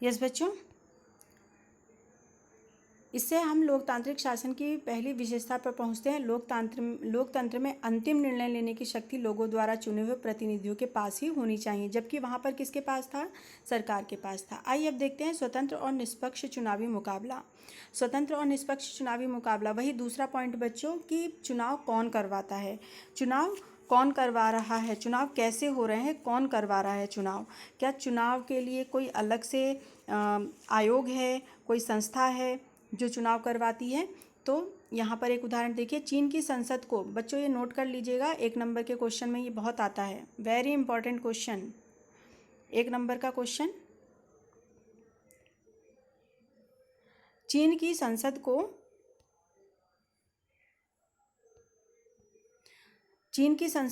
Yes बच्चों, इससे हम लोकतांत्रिक शासन की पहली विशेषता पर पहुंचते हैं। लोकतंत्र में अंतिम निर्णय लेने की शक्ति लोगों द्वारा चुने हुए प्रतिनिधियों के पास ही होनी चाहिए, जबकि वहां पर किसके पास था? सरकार के पास था। आइए अब देखते हैं स्वतंत्र और निष्पक्ष चुनावी मुकाबला। स्वतंत्र और निष्पक्ष चुनावी मुकाबला, वही दूसरा पॉइंट बच्चों कि चुनाव कौन करवाता है, चुनाव कौन करवा रहा है, चुनाव कैसे हो रहे हैं, कौन करवा रहा है चुनाव। क्या चुनाव के लिए कोई अलग से आयोग है, कोई संस्था है जो चुनाव करवाती है? तो यहाँ पर एक उदाहरण देखिए, चीन की संसद को, बच्चों ये नोट कर लीजिएगा, 1 नंबर के क्वेश्चन में ये बहुत आता है, वेरी इंपॉर्टेंट क्वेश्चन, 1 नंबर का क्वेश्चन। चीन की संसद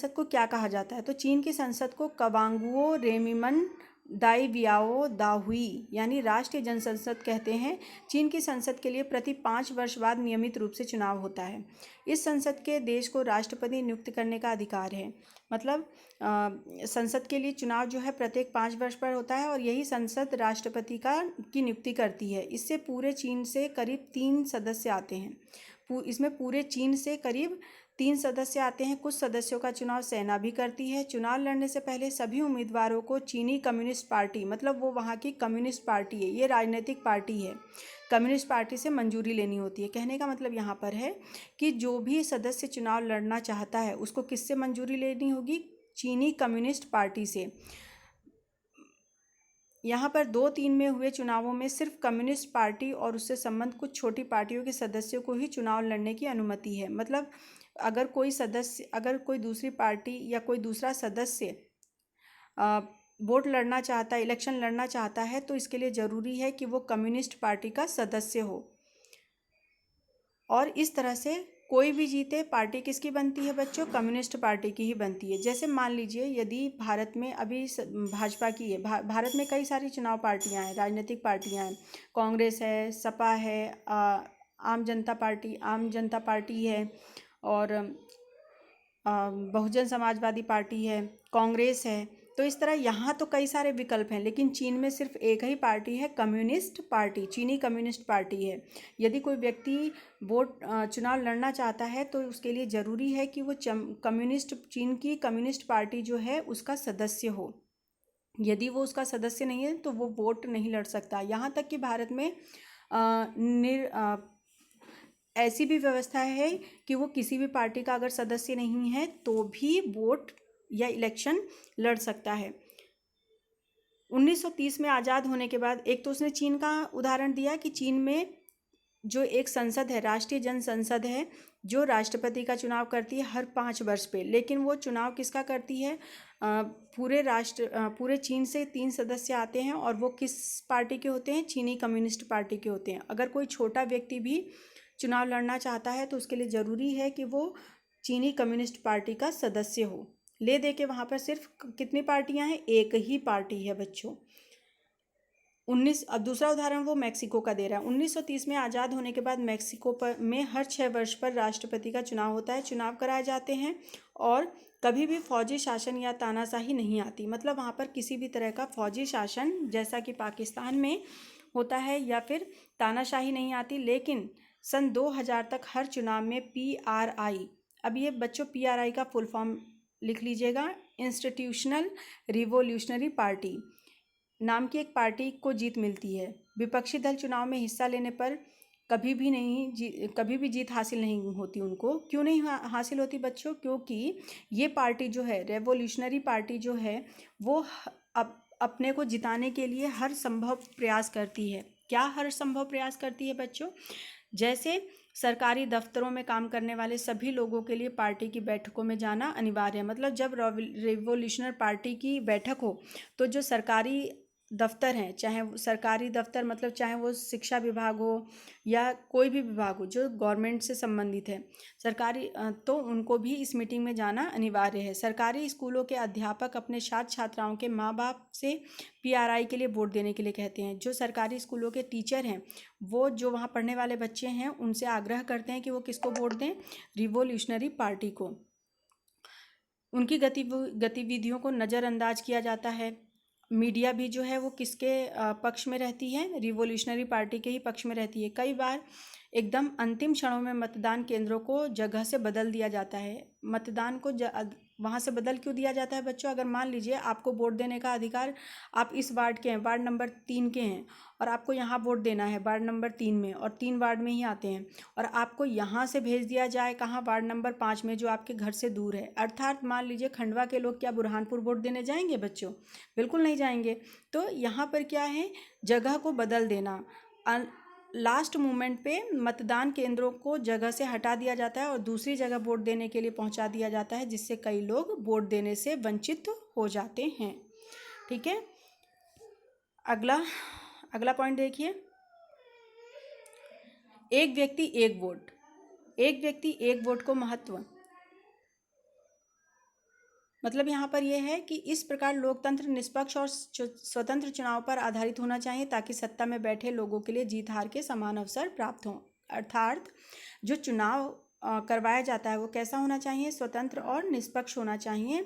को क्या कहा जाता है? तो चीन की संसद को कवांगुओ रेमिमन दाई वियाओ दाहुई यानी राष्ट्रीय जनसंसद कहते हैं। चीन की संसद के लिए प्रति 5 वर्ष बाद नियमित रूप से चुनाव होता है। इस संसद के देश को राष्ट्रपति नियुक्त करने का अधिकार है। मतलब संसद के लिए चुनाव जो है प्रत्येक 5 वर्ष पर होता है और यही संसद राष्ट्रपति की नियुक्ति करती है। इससे पूरे चीन से करीब 3 सदस्य आते हैं। इसमें पूरे चीन से करीब 3 सदस्य आते हैं। कुछ सदस्यों का चुनाव सेना भी करती है। चुनाव लड़ने से पहले सभी उम्मीदवारों को चीनी कम्युनिस्ट पार्टी, मतलब वो वहाँ की कम्युनिस्ट पार्टी है, ये राजनीतिक पार्टी है, कम्युनिस्ट पार्टी से मंजूरी लेनी होती है। कहने का मतलब यहाँ पर है कि जो भी सदस्य चुनाव लड़ना चाहता है उसको किससे मंजूरी लेनी होगी? चीनी कम्युनिस्ट पार्टी से। यहाँ पर 2-3 में हुए चुनावों में सिर्फ कम्युनिस्ट पार्टी और उससे संबंध कुछ छोटी पार्टियों के सदस्यों को ही चुनाव लड़ने की अनुमति है। मतलब अगर कोई दूसरी पार्टी या कोई दूसरा सदस्य वोट लड़ना चाहता है, इलेक्शन लड़ना चाहता है, तो इसके लिए ज़रूरी है कि वो कम्युनिस्ट पार्टी का सदस्य हो। और इस तरह से कोई भी जीते, पार्टी किसकी बनती है बच्चों? कम्युनिस्ट पार्टी की ही बनती है। जैसे मान लीजिए यदि भारत में अभी भाजपा की है, भारत में कई सारी चुनाव पार्टियां हैं, राजनीतिक पार्टियां हैं, कांग्रेस है, सपा है, आम जनता पार्टी है, और बहुजन समाजवादी पार्टी है, कांग्रेस है। तो इस तरह यहाँ तो कई सारे विकल्प हैं, लेकिन चीन में सिर्फ एक ही पार्टी है, कम्युनिस्ट पार्टी, चीनी कम्युनिस्ट पार्टी है। यदि कोई व्यक्ति चुनाव लड़ना चाहता है तो उसके लिए ज़रूरी है कि वो चीन की कम्युनिस्ट पार्टी जो है उसका सदस्य हो। यदि वो उसका सदस्य नहीं है तो वो वोट नहीं लड़ सकता। यहाँ तक कि भारत में ऐसी भी व्यवस्था है कि वो किसी भी पार्टी का अगर सदस्य नहीं है तो भी वोट या इलेक्शन लड़ सकता है। 1930 में आज़ाद होने के बाद, एक तो उसने चीन का उदाहरण दिया कि चीन में जो एक संसद है, राष्ट्रीय जनसंसद है, जो राष्ट्रपति का चुनाव करती है हर 5 वर्ष पे, लेकिन वो चुनाव किसका करती है? पूरे चीन से 3 सदस्य आते हैं और वो किस पार्टी के होते हैं? चीनी कम्युनिस्ट पार्टी के होते हैं। अगर कोई छोटा व्यक्ति भी चुनाव लड़ना चाहता है तो उसके लिए ज़रूरी है कि वो चीनी कम्युनिस्ट पार्टी का सदस्य हो। ले दे के वहाँ पर सिर्फ कितनी पार्टियां हैं? एक ही पार्टी है बच्चों। अब दूसरा उदाहरण वो मैक्सिको का दे रहा है। 1930 में आज़ाद होने के बाद मैक्सिको में हर 6 वर्ष पर राष्ट्रपति का चुनाव होता है, चुनाव कराए जाते हैं और कभी भी फौजी शासन या तानाशाही नहीं आती। मतलब वहाँ पर किसी भी तरह का फौजी शासन जैसा कि पाकिस्तान में होता है या फिर तानाशाही नहीं आती। लेकिन सन 2000 तक हर चुनाव में PRI, अब ये बच्चों PRI का फुल फॉर्म लिख लीजिएगा, इंस्टीट्यूशनल रिवोल्यूशनरी पार्टी नाम की एक पार्टी को जीत मिलती है। विपक्षी दल चुनाव में हिस्सा लेने पर कभी भी जीत हासिल नहीं होती उनको। क्यों नहीं हासिल होती बच्चों? क्योंकि ये पार्टी जो है, रेवोल्यूशनरी पार्टी जो है, वो अपने को जिताने के लिए हर संभव प्रयास करती है। क्या हर संभव प्रयास करती है बच्चों? जैसे सरकारी दफ्तरों में काम करने वाले सभी लोगों के लिए पार्टी की बैठकों में जाना अनिवार्य है। मतलब जब रेवोल्यूशनरी पार्टी की बैठक हो तो जो सरकारी दफ्तर हैं, चाहे सरकारी दफ्तर मतलब चाहे वो शिक्षा विभाग हो या कोई भी विभाग हो जो गवर्नमेंट से संबंधित है, सरकारी, तो उनको भी इस मीटिंग में जाना अनिवार्य है। सरकारी स्कूलों के अध्यापक अपने छात्र छात्राओं के माँ बाप से PRI के लिए वोट देने के लिए कहते हैं। जो सरकारी स्कूलों के टीचर हैं वो जो वहाँ पढ़ने वाले बच्चे हैं उनसे आग्रह करते हैं कि वो किसको वोट दें? रिवोल्यूशनरी पार्टी को। उनकी गतिविधियों को नज़रअंदाज किया जाता है मीडिया भी जो है वो किसके पक्ष में रहती है, रिवोल्यूशनरी पार्टी के ही पक्ष में रहती है। कई बार एकदम अंतिम क्षणों में मतदान केंद्रों को जगह से बदल दिया जाता है। मतदान को वहाँ से बदल क्यों दिया जाता है बच्चों? अगर मान लीजिए आपको वोट देने का अधिकार, आप इस वार्ड के हैं, वार्ड नंबर 3 के हैं, और आपको यहाँ वोट देना है वार्ड नंबर 3 में, और 3 वार्ड में ही आते हैं, और आपको यहाँ से भेज दिया जाए कहाँ, वार्ड नंबर 5 में, जो आपके घर से दूर है। अर्थात मान लीजिए खंडवा के लोग क्या बुरहानपुर वोट देने जाएंगे बच्चों? बिल्कुल नहीं जाएंगे। तो यहाँ पर क्या है, जगह को बदल देना। लास्ट मोमेंट पे मतदान केंद्रों को जगह से हटा दिया जाता है और दूसरी जगह वोट देने के लिए पहुंचा दिया जाता है, जिससे कई लोग वोट देने से वंचित हो जाते हैं। ठीक है, अगला अगला पॉइंट देखिए, एक व्यक्ति एक वोट। एक व्यक्ति एक वोट को महत्व, मतलब यहाँ पर यह है कि इस प्रकार लोकतंत्र निष्पक्ष और स्वतंत्र चुनाव पर आधारित होना चाहिए, ताकि सत्ता में बैठे लोगों के लिए जीत हार के समान अवसर प्राप्त हों। अर्थात जो चुनाव करवाया जाता है वो कैसा होना चाहिए, स्वतंत्र और निष्पक्ष होना चाहिए,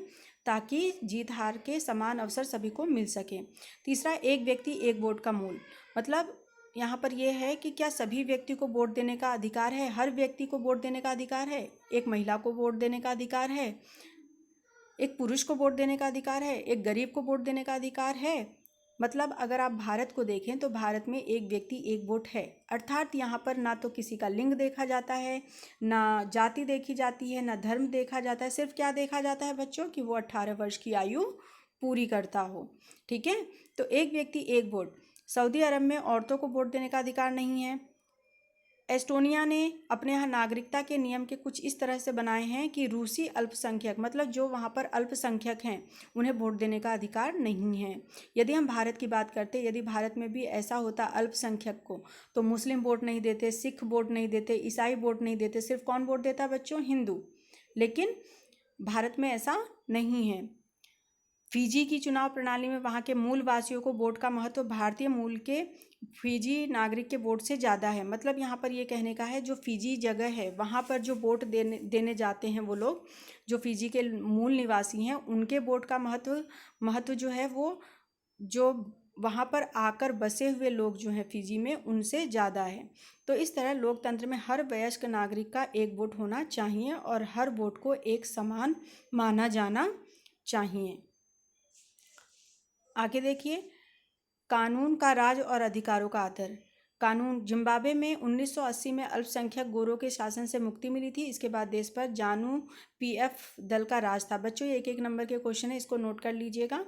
ताकि जीत हार के समान अवसर सभी को मिल सके। तीसरा, एक व्यक्ति एक वोट का मूल, मतलब यहाँ पर यह है कि क्या सभी व्यक्ति को वोट देने का अधिकार है? हर व्यक्ति को वोट देने का अधिकार है। एक महिला को वोट देने का अधिकार है, एक पुरुष को वोट देने का अधिकार है, एक गरीब को वोट देने का अधिकार है। मतलब अगर आप भारत को देखें तो भारत में एक व्यक्ति एक वोट है। अर्थात यहाँ पर ना तो किसी का लिंग देखा जाता है, ना जाति देखी जाती है, ना धर्म देखा जाता है। सिर्फ क्या देखा जाता है बच्चों, कि वो 18 वर्ष की आयु पूरी करता हो। ठीक है, तो एक व्यक्ति एक वोट। सऊदी अरब में औरतों को वोट देने का अधिकार नहीं है। एस्टोनिया ने अपने यहाँ नागरिकता के नियम के कुछ इस तरह से बनाए हैं कि रूसी अल्पसंख्यक, मतलब जो वहाँ पर अल्पसंख्यक हैं, उन्हें वोट देने का अधिकार नहीं है। यदि हम भारत की बात करते, यदि भारत में भी ऐसा होता अल्पसंख्यक को, तो मुस्लिम वोट नहीं देते, सिख वोट नहीं देते, ईसाई वोट नहीं देते, सिर्फ कौन वोट देता है बच्चों? हिंदू। लेकिन भारत में ऐसा नहीं है। फिजी की चुनाव प्रणाली में वहाँ के मूल वासियों को वोट का महत्व भारतीय मूल के फिजी नागरिक के वोट से ज़्यादा है। मतलब यहाँ पर ये कहने का है, जो फिजी जगह है वहाँ पर जो वोट देने जाते हैं वो लोग, जो फिजी के मूल निवासी हैं, उनके वोट का महत्व जो है वो जो वहाँ पर आकर बसे हुए लोग जो हैं फिजी में, उनसे ज़्यादा है। तो इस तरह लोकतंत्र में हर वयस्क नागरिक का एक वोट होना चाहिए और हर वोट को एक समान माना जाना चाहिए। आगे देखिए, कानून का राज और अधिकारों का आदर। कानून। जिम्बाब्वे में 1980 में अल्पसंख्यक गोरों के शासन से मुक्ति मिली थी। इसके बाद देश पर जानू पीएफ दल का राज था। बच्चों ये एक नंबर के क्वेश्चन है, इसको नोट कर लीजिएगा।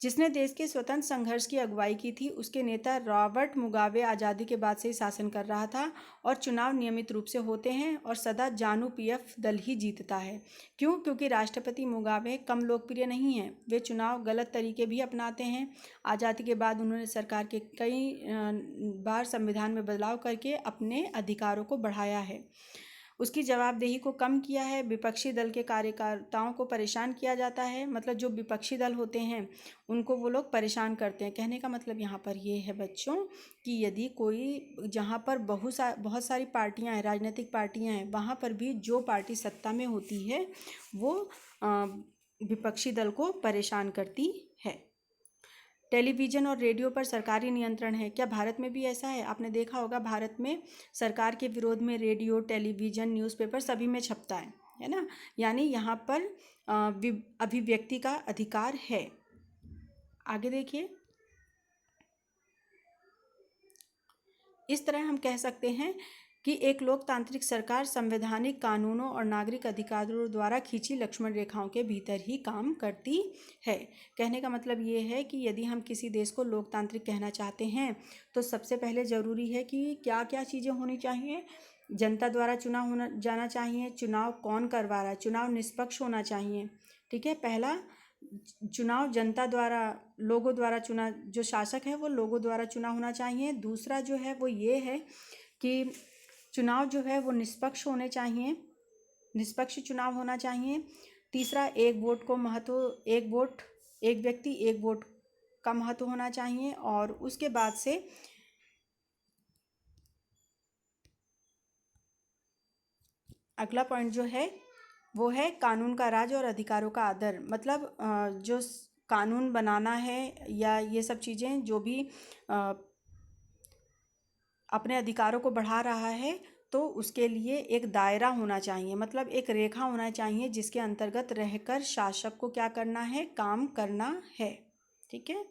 जिसने देश के स्वतंत्र संघर्ष की अगुवाई की थी, उसके नेता रॉबर्ट मुगाबे आज़ादी के बाद से ही शासन कर रहा था, और चुनाव नियमित रूप से होते हैं और सदा जानू पीएफ दल ही जीतता है। क्यों? क्योंकि राष्ट्रपति मुगाबे कम लोकप्रिय नहीं हैं, वे चुनाव गलत तरीके भी अपनाते हैं। आज़ादी के बाद उन्होंने सरकार के कई बार संविधान में बदलाव करके अपने अधिकारों को बढ़ाया है, उसकी जवाबदेही को कम किया है। विपक्षी दल के कार्यकर्ताओं को परेशान किया जाता है, मतलब जो विपक्षी दल होते हैं उनको वो लोग परेशान करते हैं। कहने का मतलब यहाँ पर ये है बच्चों कि यदि कोई, जहाँ पर बहुत सारी पार्टियाँ हैं, राजनीतिक पार्टियाँ हैं, वहाँ पर भी जो पार्टी सत्ता में होती है वो विपक्षी दल को परेशान करती है। टेलीविज़न और रेडियो पर सरकारी नियंत्रण है। क्या भारत में भी ऐसा है? आपने देखा होगा भारत में सरकार के विरोध में रेडियो, टेलीविज़न, न्यूज़पेपर सभी में छपता है ना। यानी यहाँ पर अभिव्यक्ति का अधिकार है। आगे देखिए, इस तरह हम कह सकते हैं कि एक लोकतांत्रिक सरकार संवैधानिक कानूनों और नागरिक अधिकारों द्वारा खींची लक्ष्मण रेखाओं के भीतर ही काम करती है। कहने का मतलब ये है कि यदि हम किसी देश को लोकतांत्रिक कहना चाहते हैं तो सबसे पहले ज़रूरी है कि क्या क्या चीज़ें होनी चाहिए। जनता द्वारा चुनाव होना जाना चाहिए। चुनाव कौन करवा रहा है? चुनाव निष्पक्ष होना चाहिए। ठीक है, पहला चुनाव जनता द्वारा, लोगों द्वारा चुना, जो शासक है वो लोगों द्वारा चुना होना चाहिए। दूसरा जो है वो ये है कि चुनाव जो है वो निष्पक्ष होने चाहिए, निष्पक्ष चुनाव होना चाहिए। तीसरा, एक वोट को महत्व, एक वोट, एक व्यक्ति एक वोट का महत्व होना चाहिए। और उसके बाद से अगला पॉइंट जो है वो है कानून का राज और अधिकारों का आदर। मतलब जो कानून बनाना है या ये सब चीज़ें जो भी अपने अधिकारों को बढ़ा रहा है, तो उसके लिए एक दायरा होना चाहिए, मतलब एक रेखा होना चाहिए जिसके अंतर्गत रहकर शासक को क्या करना है, काम करना है। ठीक है।